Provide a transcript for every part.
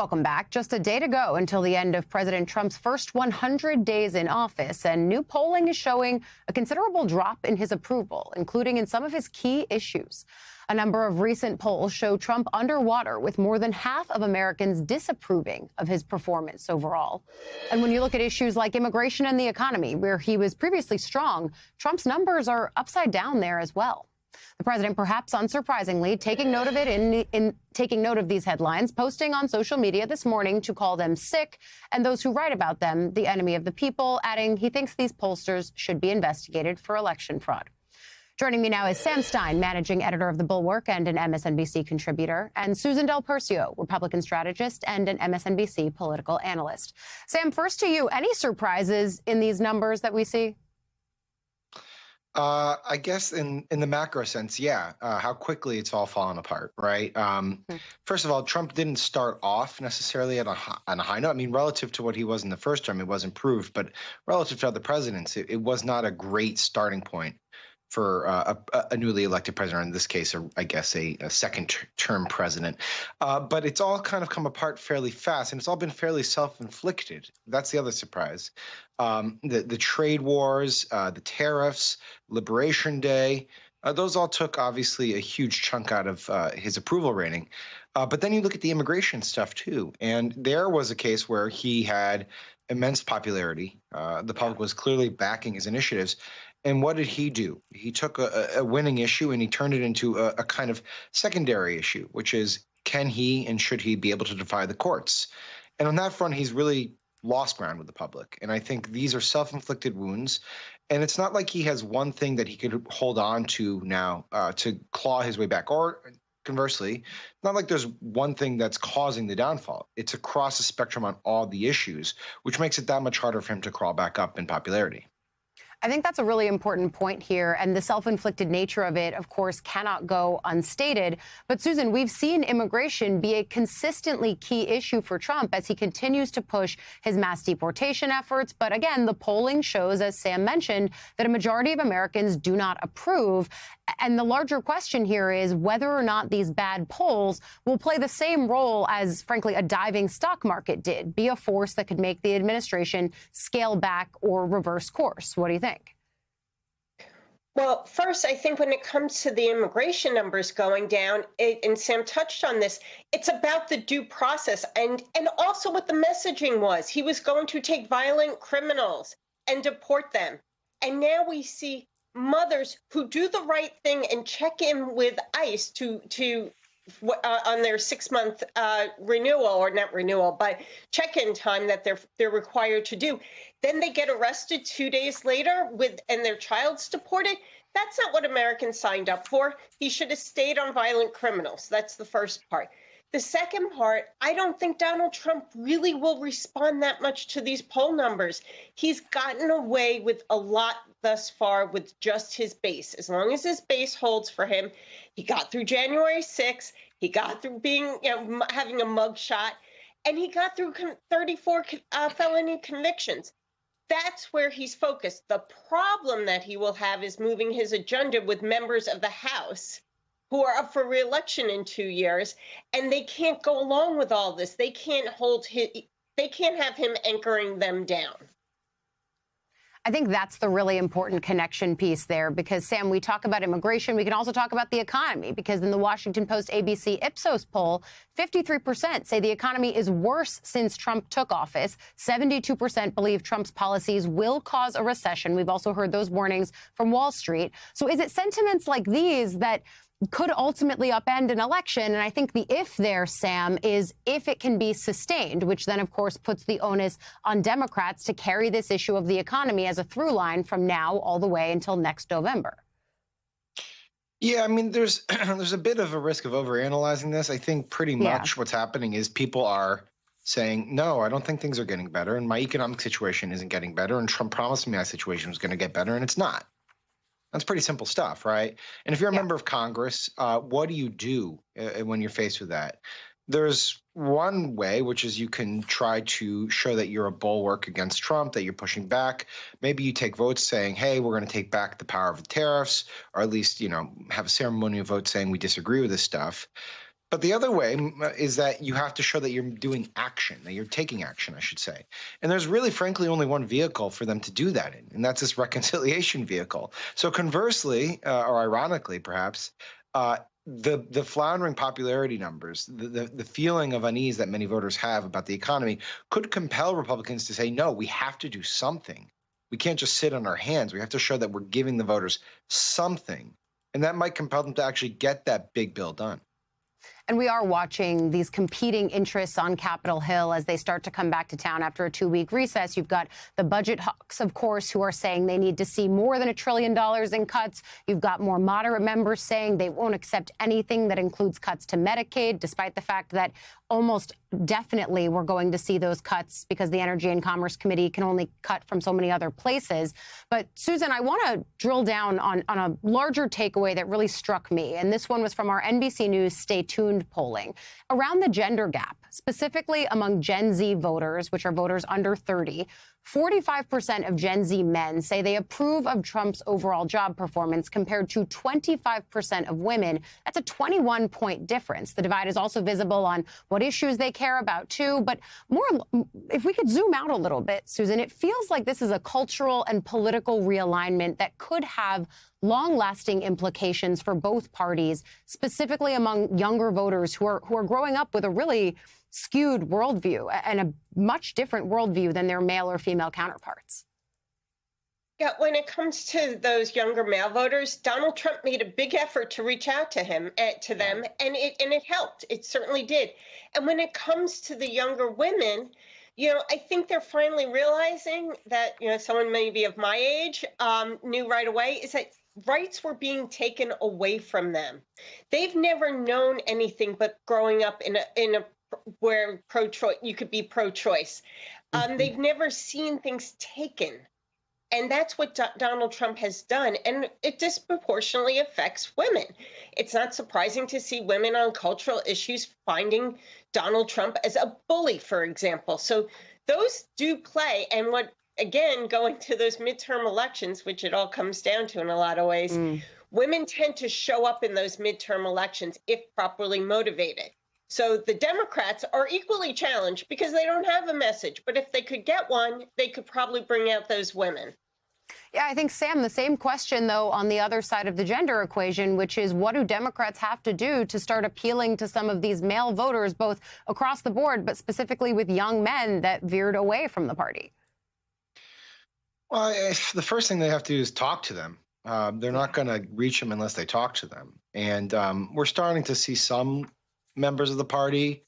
Welcome back. Just a day to go until the end of President Trump's first 100 days in office, and new polling is showing a considerable drop in his approval, including in some of his key issues. A number of recent polls show Trump underwater, with more than half of Americans disapproving of his performance overall. And when you look at issues like immigration and the economy, where he was previously strong, Trump's numbers are upside down there as well. The president, perhaps unsurprisingly, taking note of it taking note of these headlines, posting on social media this morning to call them sick and those who write about them the enemy of the people, adding he thinks these pollsters should be investigated for election fraud. Joining me now is Sam Stein, managing editor of The Bulwark and an MSNBC contributor, and Susan Del Percio, Republican strategist and an MSNBC political analyst. Sam, first to you, any surprises in these numbers that we see? I guess in the macro sense, yeah, how quickly it's all fallen apart, right? First of all, Trump didn't start off necessarily on a high note. I mean, relative to what he was in the first term, it was improved, but relative to other presidents, it was not a great starting point for a newly elected president, or in this case, I guess a second-term president. But it's all kind of come apart fairly fast, and it's all been fairly self-inflicted. That's the other surprise. The trade wars, the tariffs, Liberation Day, those all took, obviously, a huge chunk out of his approval rating. But then you look at the immigration stuff, too, and there was a case where he had immense popularity. The public was clearly backing his initiatives. And what did he do? He took a winning issue and he turned it into a kind of secondary issue, which is, can he and should he be able to defy the courts? And on that front, he's really lost ground with the public. And I think these are self-inflicted wounds. And it's not like he has one thing that he could hold on to now to claw his way back. Or conversely, not like there's one thing that's causing the downfall. It's across the spectrum on all the issues, which makes it that much harder for him to crawl back up in popularity. I think that's a really important point here, and the self-inflicted nature of it, of course, cannot go unstated. But, Susan, we've seen immigration be a consistently key issue for Trump as he continues to push his mass deportation efforts. But, again, the polling shows, as Sam mentioned, that a majority of Americans do not approve. And the larger question here is whether or not these bad polls will play the same role as, frankly, a diving stock market did, be a force that could make the administration scale back or reverse course. What do you think? Well, first, I think when it comes to the immigration numbers going down, and Sam touched on this, it's about the due process and also what the messaging was. He was going to take violent criminals and deport them. And now we see mothers who do the right thing and check in with ICE on their 6-month renewal, or not renewal, but check-in time that they're required to do. Then they get arrested 2 days later and their child's deported. That's not what Americans signed up for. He should have stayed on violent criminals. That's the first part. The second part, I don't think Donald Trump really will respond that much to these poll numbers. He's gotten away with a lot thus far with just his base. As long as his base holds for him, he got through January 6th, he got through having a mugshot, and he got through 34 felony convictions. That's where he's focused. The problem that he will have is moving his agenda with members of the House who are up for re-election in 2 years, and they can't go along with all this. They can't have him anchoring them down. I think that's the really important connection piece there, because, Sam, we talk about immigration. We can also talk about the economy, because in the Washington Post ABC Ipsos poll, 53% say the economy is worse since Trump took office. 72% believe Trump's policies will cause a recession. We've also heard those warnings from Wall Street. So is it sentiments like these that could ultimately upend an election? And I think the if there, Sam, is if it can be sustained, which then, of course, puts the onus on Democrats to carry this issue of the economy as a through line from now all the way until next November. Yeah, I mean, there's a bit of a risk of overanalyzing this. I think pretty much what's happening is people are saying, no, I don't think things are getting better, and my economic situation isn't getting better, and Trump promised me my situation was going to get better, and it's not. That's pretty simple stuff, right? And if you're a member of Congress, what do you do when you're faced with that? There's one way, which is you can try to show that you're a bulwark against Trump, that you're pushing back. Maybe you take votes saying, hey, we're going to take back the power of the tariffs, or at least, have a ceremonial vote saying we disagree with this stuff. But the other way is that you have to show that you're doing action, that you're taking action, I should say. And there's really, frankly, only one vehicle for them to do that in, and that's this reconciliation vehicle. So conversely, or ironically, perhaps, the floundering popularity numbers, the feeling of unease that many voters have about the economy could compel Republicans to say, no, we have to do something. We can't just sit on our hands. We have to show that we're giving the voters something. And that might compel them to actually get that big bill done. And we are watching these competing interests on Capitol Hill as they start to come back to town after a 2-week recess. You've got the budget hawks, of course, who are saying they need to see more than $1 trillion in cuts. You've got more moderate members saying they won't accept anything that includes cuts to Medicaid, despite the fact that almost definitely we're going to see those cuts because the Energy and Commerce Committee can only cut from so many other places. But, Susan, I want to drill down on a larger takeaway that really struck me. And this one was from our NBC News Stay Tuned polling around the gender gap, specifically among Gen Z voters, which are voters under 30. 45% of Gen Z men say they approve of Trump's overall job performance compared to 25% of women. That's a 21-point difference. The divide is also visible on what issues they care about, too. But more, if we could zoom out a little bit, Susan, it feels like this is a cultural and political realignment that could have long-lasting implications for both parties, specifically among younger voters who are growing up with a really skewed worldview and a much different worldview than their male or female counterparts. Yeah, when it comes to those younger male voters, Donald Trump made a big effort to reach out to them, and it helped. It certainly did. And when it comes to the younger women, I think they're finally realizing that, someone maybe of my age knew right away is that rights were being taken away from them. They've never known anything but growing up in a where pro-choice, you could be pro-choice. They've never seen things taken. And that's what Donald Trump has done. And it disproportionately affects women. It's not surprising to see women on cultural issues finding Donald Trump as a bully, for example. So those do play. And again, going to those midterm elections, which it all comes down to in a lot of ways, women tend to show up in those midterm elections if properly motivated. So the Democrats are equally challenged because they don't have a message. But if they could get one, they could probably bring out those women. Yeah, I think, Sam, the same question, though, on the other side of the gender equation, which is what do Democrats have to do to start appealing to some of these male voters, both across the board, but specifically with young men that veered away from the party? Well, the first thing they have to do is talk to them. They're not going to reach them unless they talk to them. And we're starting to see some members of the party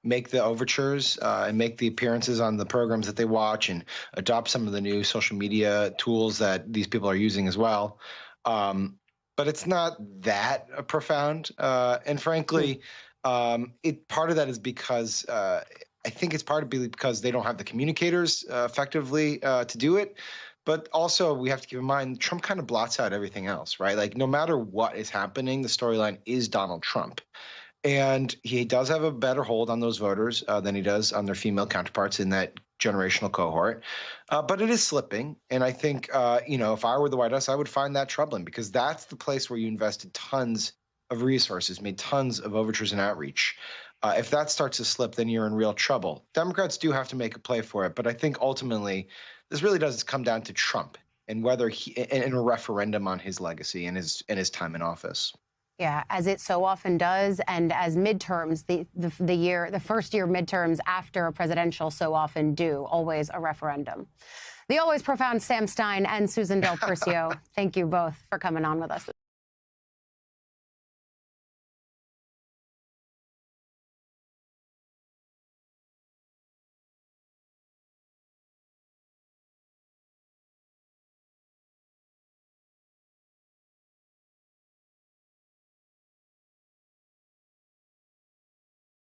make the overtures and make the appearances on the programs that they watch and adopt some of the new social media tools that these people are using as well. But it's not that profound. And frankly, part of that is because I think it's partly because they don't have the communicators effectively to do it. But also, we have to keep in mind, Trump kind of blots out everything else, right? Like, no matter what is happening, the storyline is Donald Trump. And he does have a better hold on those voters than he does on their female counterparts in that generational cohort. But it is slipping. And I think, if I were the White House, I would find that troubling because that's the place where you invested tons of resources, made tons of overtures and outreach. If that starts to slip, then you're in real trouble. Democrats do have to make a play for it. But I think ultimately, this really does come down to Trump and whether in a referendum on his legacy and his time in office. Yeah, as it so often does, and as midterms, the first year midterms after a presidential so often do, always a referendum. The always profound Sam Stein and Susan Del Percio, thank you both for coming on with us.